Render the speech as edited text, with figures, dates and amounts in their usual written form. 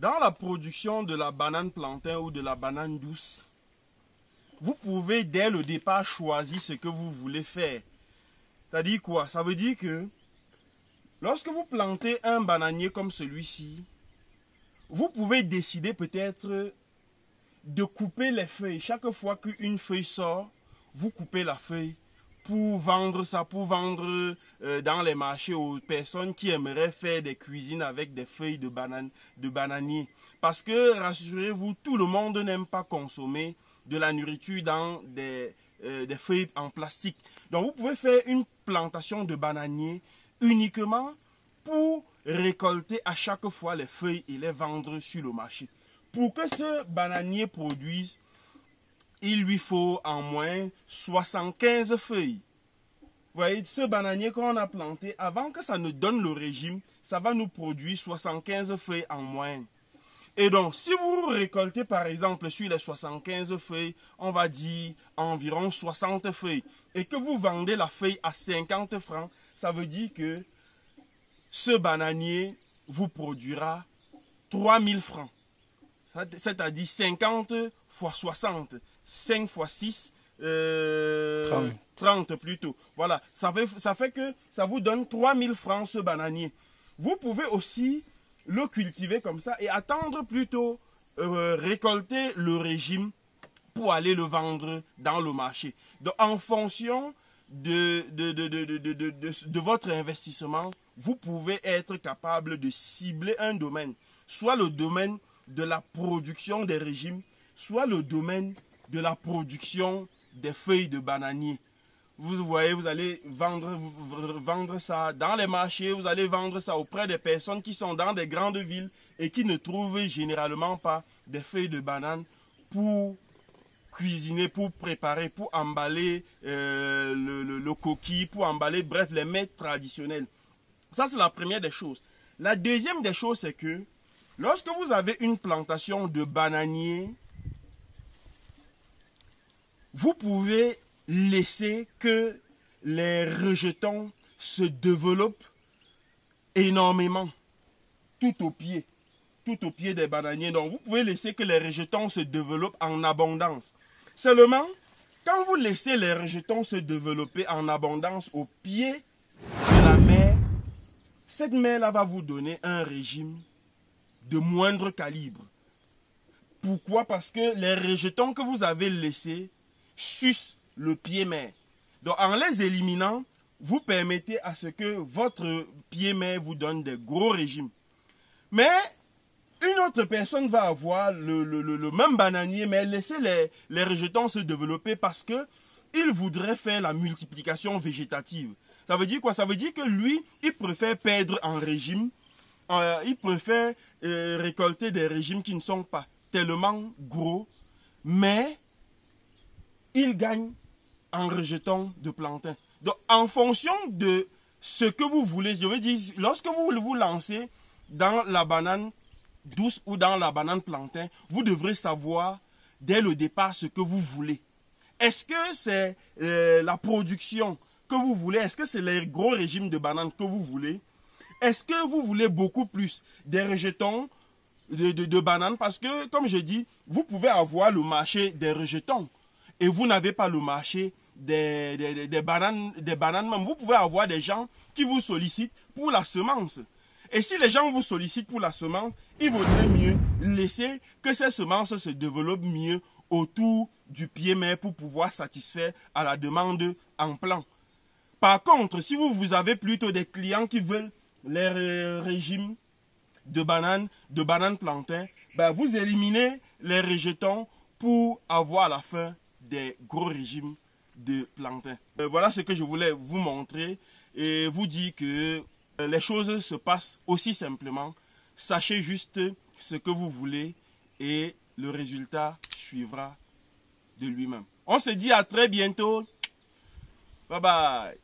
Dans la production de la banane plantain ou de la banane douce, vous pouvez dès le départ choisir ce que vous voulez faire. C'est-à-dire quoi? Ça veut dire que lorsque vous plantez un bananier comme celui-ci, vous pouvez décider peut-être de couper les feuilles. Chaque fois qu'une feuille sort, vous coupez la feuille pour vendre ça, pour vendre dans les marchés aux personnes qui aimeraient faire des cuisines avec des feuilles de bananier. Parce que, rassurez-vous, tout le monde n'aime pas consommer de la nourriture dans des feuilles en plastique. Donc, vous pouvez faire une plantation de bananier uniquement pour récolter à chaque fois les feuilles et les vendre sur le marché. Pour que ce bananier produise, il lui faut en moins 75 feuilles. Vous voyez, ce bananier qu'on a planté, avant que ça ne donne le régime, ça va nous produire 75 feuilles en moins. Et donc, si vous récoltez par exemple sur les 75 feuilles, on va dire environ 60 feuilles, et que vous vendez la feuille à 50 francs, ça veut dire que ce bananier vous produira 3000 francs. C'est-à-dire 50 fois 60, 5 fois 6, 30 plutôt. Voilà, ça fait que ça vous donne 3000 francs ce bananier. Vous pouvez aussi le cultiver comme ça et attendre plutôt récolter le régime pour aller le vendre dans le marché. Donc en fonction de votre investissement, vous pouvez être capable de cibler un domaine, soit le domaine de la production des régimes, soit le domaine de la production des feuilles de bananier. Vous voyez, vous allez vendre ça dans les marchés, vous allez vendre ça auprès des personnes qui sont dans des grandes villes et qui ne trouvent généralement pas des feuilles de banane pour cuisiner, pour préparer, pour emballer le coquille, pour emballer, bref, les mets traditionnels. Ça, c'est la première des choses. La deuxième des choses, c'est que lorsque vous avez une plantation de bananiers, vous pouvez laisser que les rejetons se développent énormément, tout au pied des bananiers. Donc, vous pouvez laisser que les rejetons se développent en abondance. Seulement, quand vous laissez les rejetons se développer en abondance au pied de la mer, cette mer-là va vous donner un régime de moindre calibre. Pourquoi? Parce que les rejetons que vous avez laissés sucent le pied-mer. Donc, en les éliminant, vous permettez à ce que votre pied-mer vous donne des gros régimes. Mais une autre personne va avoir le même bananier, mais laisser les rejetons se développer parce que il voudrait faire la multiplication végétative. Ça veut dire quoi? Ça veut dire que lui, il préfère perdre en régime. Il préfère récolter des régimes qui ne sont pas tellement gros, mais il gagne en rejetant de plantain. Donc, en fonction de ce que vous voulez, je veux dire, lorsque vous vous lancez dans la banane douce ou dans la banane plantain, vous devrez savoir dès le départ ce que vous voulez. Est-ce que c'est la production que vous voulez? Est-ce que c'est les gros régimes de banane que vous voulez? Est-ce que vous voulez beaucoup plus des rejetons de bananes? Parce que, comme je dis, vous pouvez avoir le marché des rejetons et vous n'avez pas le marché des bananes même. Vous pouvez avoir des gens qui vous sollicitent pour la semence. Et si les gens vous sollicitent pour la semence, il vaudrait mieux laisser que ces semences se développent mieux autour du pied-mer pour pouvoir satisfaire à la demande en plan. Par contre, si vous avez plutôt des clients qui veulent les régimes de bananes plantain, ben vous éliminez les rejetons pour avoir à la fin des gros régimes de plantain. Voilà ce que je voulais vous montrer et vous dire que les choses se passent aussi simplement. Sachez juste ce que vous voulez et le résultat suivra de lui-même. On se dit à très bientôt. Bye bye.